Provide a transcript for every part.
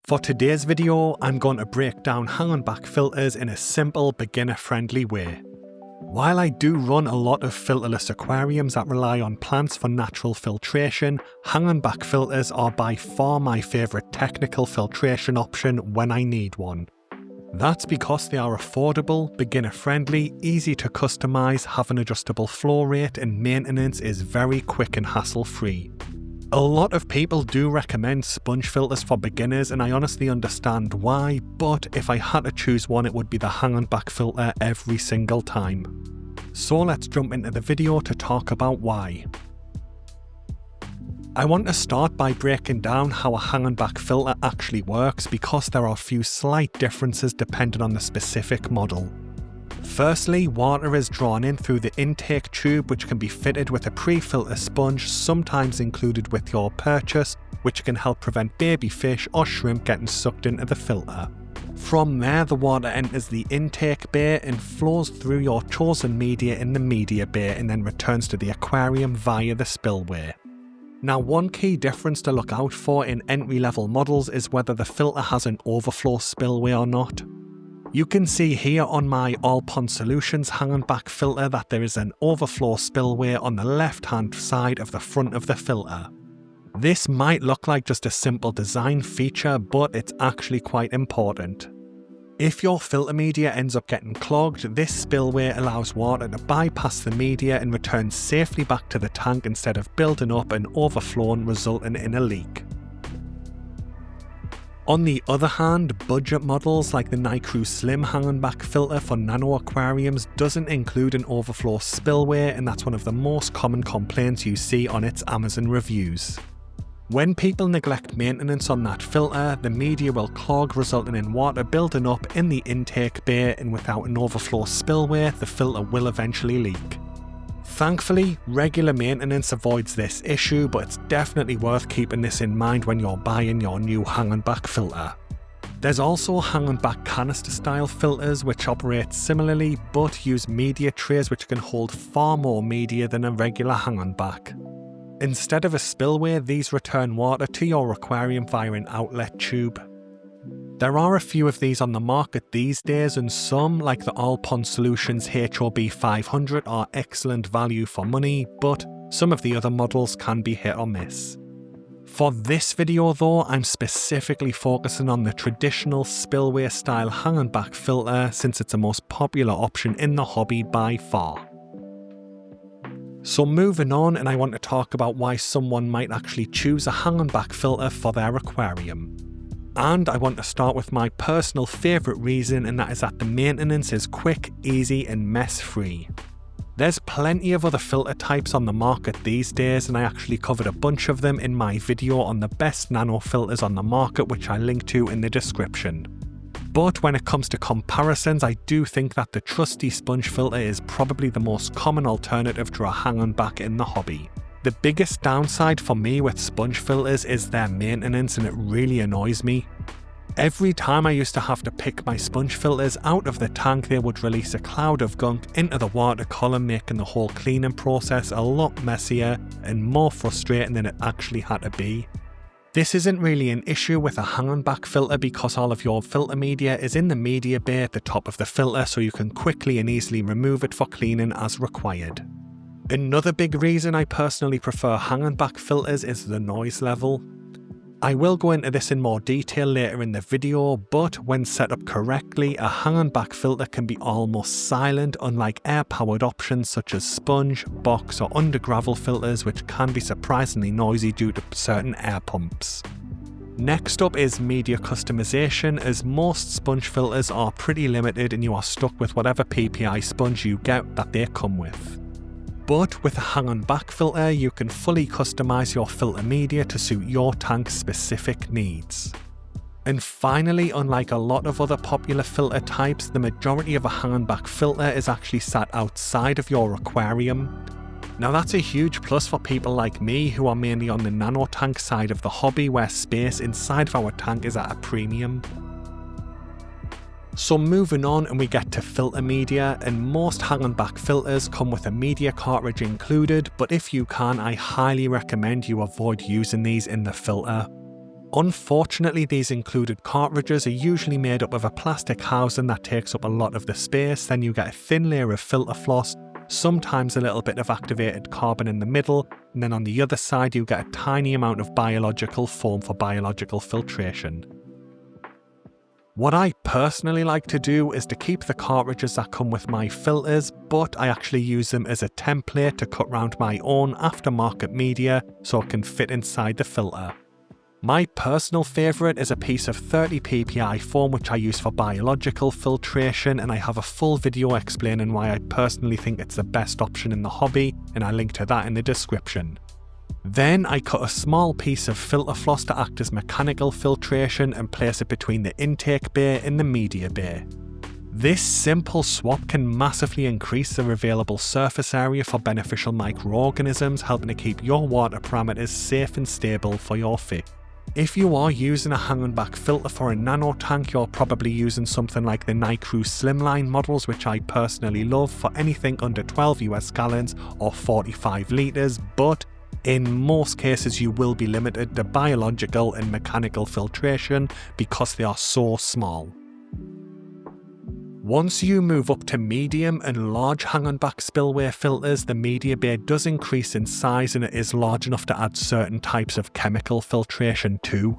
For today's video, I'm going to break down hang back filters in a simple, beginner-friendly way. While I do run a lot of filterless aquariums that rely on plants for natural filtration, hang back filters are by far my favourite technical filtration option when I need one. That's because they are affordable, beginner-friendly, easy to customise, have an adjustable flow rate, and maintenance is very quick and hassle-free. A lot of people do recommend sponge filters for beginners, and I honestly understand why, but if I had to choose one, it would be the hang back filter every single time. So let's jump into the video to talk about why. I want to start by breaking down how a hang back filter actually works, because there are a few slight differences depending on the specific model. Firstly, water is drawn in through the intake tube, which can be fitted with a pre-filter sponge, sometimes included with your purchase, which can help prevent baby fish or shrimp getting sucked into the filter. From there, the water enters the intake bay and flows through your chosen media in the media bay and then returns to the aquarium via the spillway. Now, one key difference to look out for in entry-level models is whether the filter has an overflow spillway or not. You can see here on my All Pond Solutions hang back filter that there is an overflow spillway on the left hand side of the front of the filter. This might look like just a simple design feature, but it's actually quite important. If your filter media ends up getting clogged, this spillway allows water to bypass the media and return safely back to the tank instead of building up and overflowing, resulting in a leak. On the other hand, budget models like the Nicrew Slim hang back filter for nano aquariums doesn't include an overflow spillway, and that's one of the most common complaints you see on its Amazon reviews. When people neglect maintenance on that filter, the media will clog, resulting in water building up in the intake bay, and without an overflow spillway, the filter will eventually leak. Thankfully, regular maintenance avoids this issue, but it's definitely worth keeping this in mind when you're buying your new hang back filter. There's also hang back canister style filters which operate similarly, but use media trays which can hold far more media than a regular hang back. Instead of a spillway, these return water to your aquarium via an outlet tube. There are a few of these on the market these days, and some, like the All Pond Solutions HOB 500, are excellent value for money, but some of the other models can be hit or miss. For this video though, I'm specifically focusing on the traditional spillway style hang back filter, since it's the most popular option in the hobby by far. So moving on, and I want to talk about why someone might actually choose a hang back filter for their aquarium. And I want to start with my personal favourite reason, and that is that the maintenance is quick, easy and mess-free. There's plenty of other filter types on the market these days, and I actually covered a bunch of them in my video on the best nano filters on the market, which I link to in the description. But when it comes to comparisons, I do think that the trusty sponge filter is probably the most common alternative to a hang back in the hobby. The biggest downside for me with sponge filters is their maintenance, and it really annoys me. Every time I used to have to pick my sponge filters out of the tank, they would release a cloud of gunk into the water column, making the whole cleaning process a lot messier and more frustrating than it actually had to be. This isn't really an issue with a hang back filter because all of your filter media is in the media bay at the top of the filter, so you can quickly and easily remove it for cleaning as required. Another big reason I personally prefer hang back filters is the noise level. I will go into this in more detail later in the video, but when set up correctly, a hang back filter can be almost silent, unlike air-powered options such as sponge, box or under gravel filters, which can be surprisingly noisy due to certain air pumps. Next up is media customization, as most sponge filters are pretty limited and you are stuck with whatever PPI sponge you get that they come with. But with a hang back filter, you can fully customize your filter media to suit your tank's specific needs. And finally, unlike a lot of other popular filter types, the majority of a hang back filter is actually sat outside of your aquarium. Now that's a huge plus for people like me who are mainly on the nano tank side of the hobby, where space inside of our tank is at a premium. So moving on, and we get to filter media, and most hang back filters come with a media cartridge included, but if you can, I highly recommend you avoid using these in the filter. Unfortunately, these included cartridges are usually made up of a plastic housing that takes up a lot of the space. Then you get a thin layer of filter floss, sometimes a little bit of activated carbon in the middle, and then on the other side you get a tiny amount of biological foam for biological filtration. What I personally like to do is to keep the cartridges that come with my filters, but I actually use them as a template to cut round my own aftermarket media so it can fit inside the filter. My personal favourite is a piece of 30 ppi foam which I use for biological filtration, and I have a full video explaining why I personally think it's the best option in the hobby, and I link to that in the description. Then I cut a small piece of filter floss to act as mechanical filtration and place it between the intake bay and the media bay. This simple swap can massively increase the available surface area for beneficial microorganisms, helping to keep your water parameters safe and stable for your fish. If you are using a hanging back filter for a nano tank, you're probably using something like the Nicru Slimline models, which I personally love for anything under 12 US gallons or 45 litres, but in most cases you will be limited to biological and mechanical filtration because they are so small. Once you move up to medium and large hanging back spillway filters, the media bay does increase in size and it is large enough to add certain types of chemical filtration too.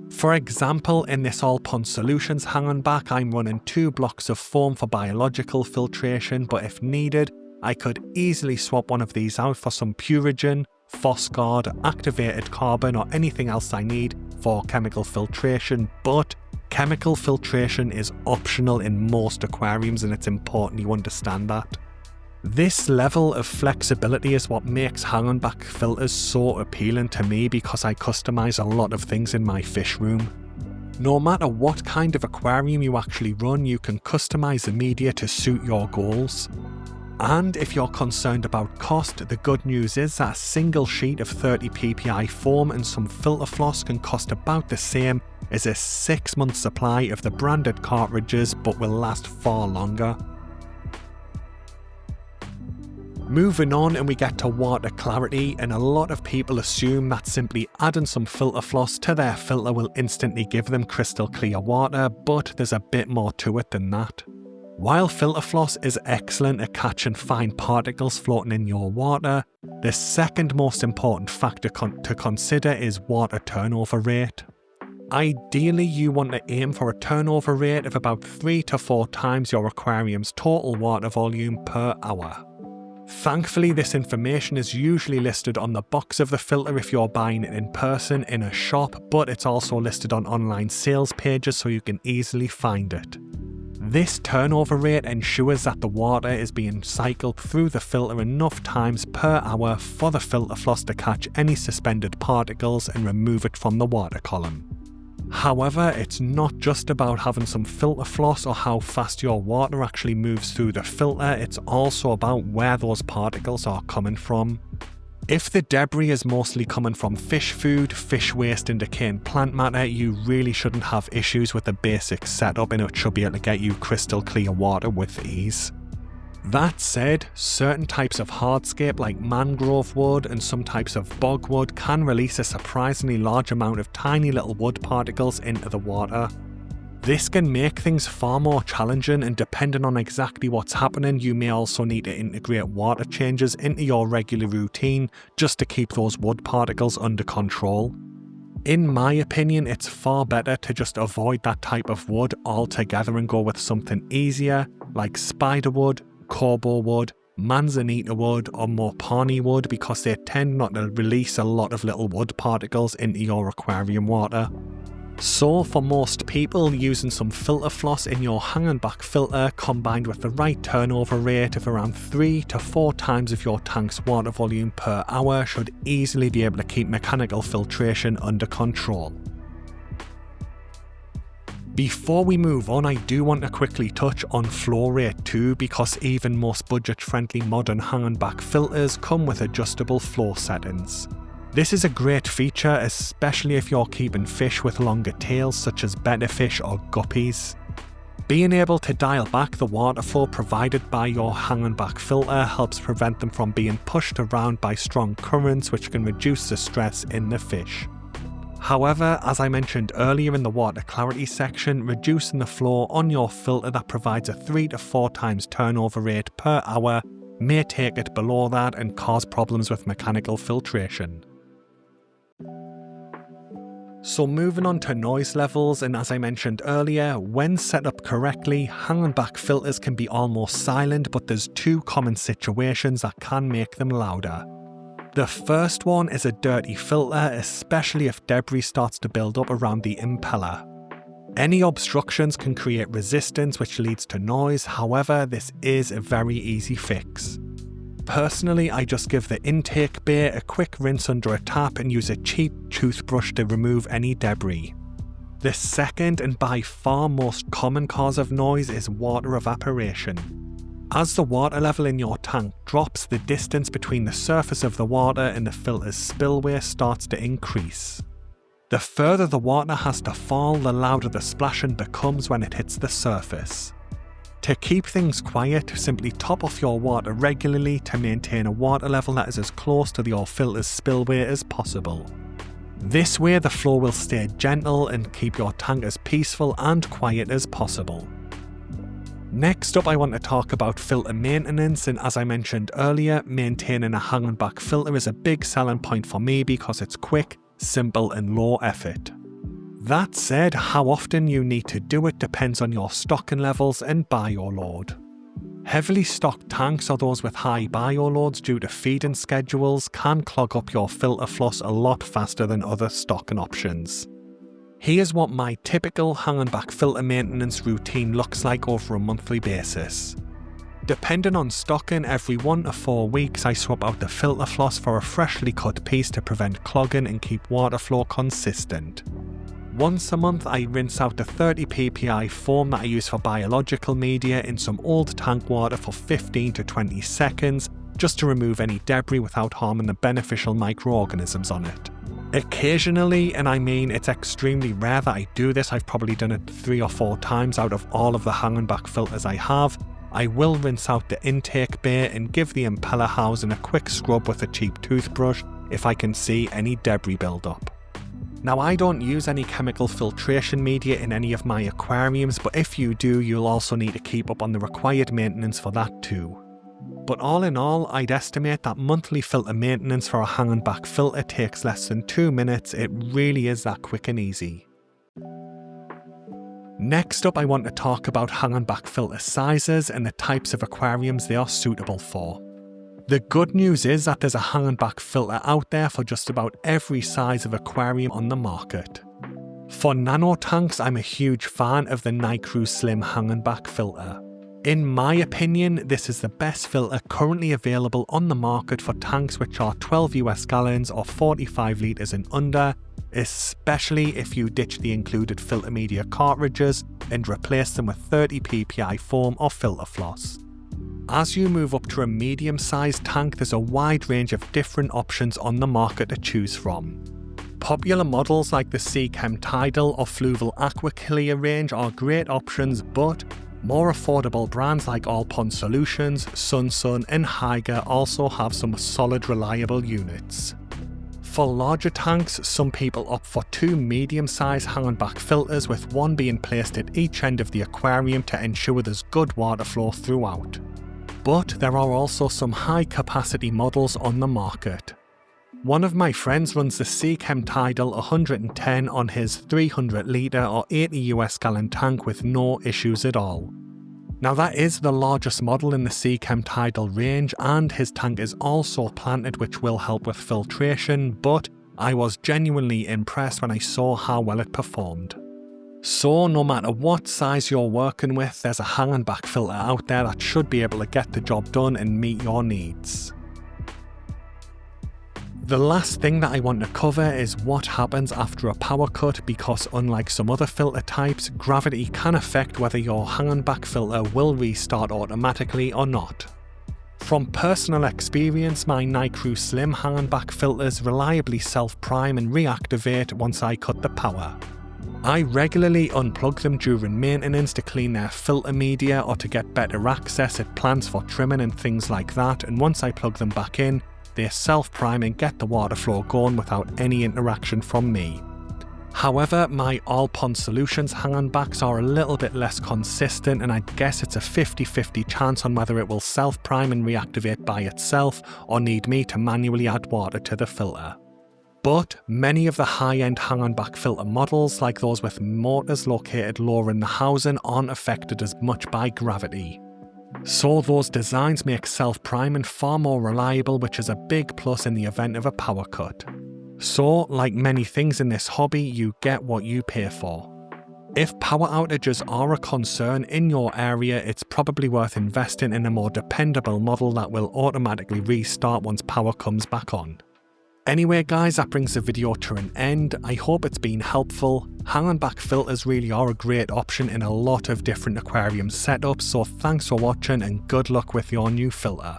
For example, in this All Pond Solutions hanging back, I'm running 2 blocks of foam for biological filtration, but if needed, I could easily swap one of these out for some Purigen, Phosgard, activated carbon or anything else I need for chemical filtration, but chemical filtration is optional in most aquariums and it's important you understand that. This level of flexibility is what makes hanging back filters so appealing to me because I customize a lot of things in my fish room. No matter what kind of aquarium you actually run, you can customize the media to suit your goals. And if you're concerned about cost, the good news is that a single sheet of 30 ppi foam and some filter floss can cost about the same as a 6-month supply of the branded cartridges, but will last far longer. Moving on, and we get to water clarity, and a lot of people assume that simply adding some filter floss to their filter will instantly give them crystal clear water, but there's a bit more to it than that. While filter floss is excellent at catching fine particles floating in your water, the second most important factor to consider is water turnover rate. Ideally, you want to aim for a turnover rate of about 3 to 4 times your aquarium's total water volume per hour. Thankfully, this information is usually listed on the box of the filter if you're buying it in person in a shop, but it's also listed on online sales pages so you can easily find it. This turnover rate ensures that the water is being cycled through the filter enough times per hour for the filter floss to catch any suspended particles and remove it from the water column. However, it's not just about having some filter floss or how fast your water actually moves through the filter, it's also about where those particles are coming from. If the debris is mostly coming from fish food, fish waste and decaying plant matter, you really shouldn't have issues with the basic setup and it should be able to get you crystal clear water with ease. That said, certain types of hardscape like mangrove wood and some types of bogwood can release a surprisingly large amount of tiny little wood particles into the water. This can make things far more challenging, and depending on exactly what's happening, you may also need to integrate water changes into your regular routine just to keep those wood particles under control. In my opinion, it's far better to just avoid that type of wood altogether and go with something easier like spiderwood, corbo wood, manzanita wood or mopani wood because they tend not to release a lot of little wood particles into your aquarium water. So for most people, using some filter floss in your hanging back filter combined with the right turnover rate of around 3 to 4 times of your tank's water volume per hour should easily be able to keep mechanical filtration under control. Before we move on, I do want to quickly touch on flow rate too, because even most budget-friendly modern hanging back filters come with adjustable flow settings. This is a great feature, especially if you're keeping fish with longer tails such as betterfish or guppies. Being able to dial back the water flow provided by your hanging back filter helps prevent them from being pushed around by strong currents, which can reduce the stress in the fish. However, as I mentioned earlier in the water clarity section, reducing the flow on your filter that provides a 3 to 4 times turnover rate per hour may take it below that and cause problems with mechanical filtration. So moving on to noise levels, and as I mentioned earlier, when set up correctly, hang and back filters can be almost silent, but there's two common situations that can make them louder. The first one is a dirty filter, especially if debris starts to build up around the impeller. Any obstructions can create resistance which leads to noise, however this is a very easy fix. Personally, I just give the intake bay a quick rinse under a tap and use a cheap toothbrush to remove any debris. The second and by far most common cause of noise is water evaporation. As the water level in your tank drops, the distance between the surface of the water and the filter's spillway starts to increase. The further the water has to fall, the louder the splashing becomes when it hits the surface. To keep things quiet, simply top off your water regularly to maintain a water level that is as close to your filter's spillway as possible. This way the flow will stay gentle and keep your tank as peaceful and quiet as possible. Next up, I want to talk about filter maintenance, and as I mentioned earlier, maintaining a hang and back filter is a big selling point for me because it's quick, simple and low effort. That said, how often you need to do it depends on your stocking levels and bioload. Heavily stocked tanks or those with high bioloads due to feeding schedules can clog up your filter floss a lot faster than other stocking options. Here's what my typical hang and back filter maintenance routine looks like over a monthly basis. Depending on stocking, every 1 to 4 weeks I swap out the filter floss for a freshly cut piece to prevent clogging and keep water flow consistent. Once a month I rinse out the 30 ppi foam that I use for biological media in some old tank water for 15 to 20 seconds just to remove any debris without harming the beneficial microorganisms on it. Occasionally, and I mean it's extremely rare that I do this, I've probably done it 3 or 4 times out of all of the hang and back filters I have, I will rinse out the intake bay and give the impeller housing a quick scrub with a cheap toothbrush if I can see any debris build up. Now I don't use any chemical filtration media in any of my aquariums, but if you do, you'll also need to keep up on the required maintenance for that too. But all in all, I'd estimate that monthly filter maintenance for a hang and back filter takes less than 2 minutes. It really is that quick and easy. Next up, I want to talk about hang and back filter sizes and the types of aquariums they are suitable for. The good news is that there's a hang and back filter out there for just about every size of aquarium on the market. For nano tanks, I'm a huge fan of the Nano Slim hang and back filter. In my opinion, this is the best filter currently available on the market for tanks which are 12 US gallons or 45 litres and under, especially if you ditch the included filter media cartridges and replace them with 30 ppi foam or filter floss. As you move up to a medium-sized tank, there's a wide range of different options on the market to choose from. Popular models like the Seachem Tidal or Fluval Aqua Clear range are great options, but more affordable brands like All Pond Solutions, Sun and Haiger also have some solid reliable units. For larger tanks, some people opt for 2 medium-sized hang and back filters, with one being placed at each end of the aquarium to ensure there's good water flow throughout. But there are also some high-capacity models on the market. One of my friends runs the Seachem Tidal 110 on his 300 litre or 80 US gallon tank with no issues at all. Now that is the largest model in the Seachem Tidal range, and his tank is also planted, which will help with filtration, but I was genuinely impressed when I saw how well it performed. So no matter what size you're working with, there's a hang and back filter out there that should be able to get the job done and meet your needs. The last thing that I want to cover is what happens after a power cut, because unlike some other filter types, gravity can affect whether your hang and back filter will restart automatically or not. From personal experience, my Nano Slim hang and back filters reliably self-prime and reactivate once I cut the power. I regularly unplug them during maintenance to clean their filter media or to get better access at plants for trimming and things like that, and once I plug them back in, they self-prime and get the water flow going without any interaction from me. However, my All Pond Solutions hang-on backs are a little bit less consistent, and I'd guess it's a 50-50 chance on whether it will self-prime and reactivate by itself or need me to manually add water to the filter. But many of the high-end hang-on back filter models, like those with motors located lower in the housing, aren't affected as much by gravity. So those designs make self-priming far more reliable, which is a big plus in the event of a power cut. So, like many things in this hobby, you get what you pay for. If power outages are a concern in your area, it's probably worth investing in a more dependable model that will automatically restart once power comes back on. Anyway guys, that brings the video to an end. I hope it's been helpful. Hang-on back filters really are a great option in a lot of different aquarium setups, so thanks for watching and good luck with your new filter.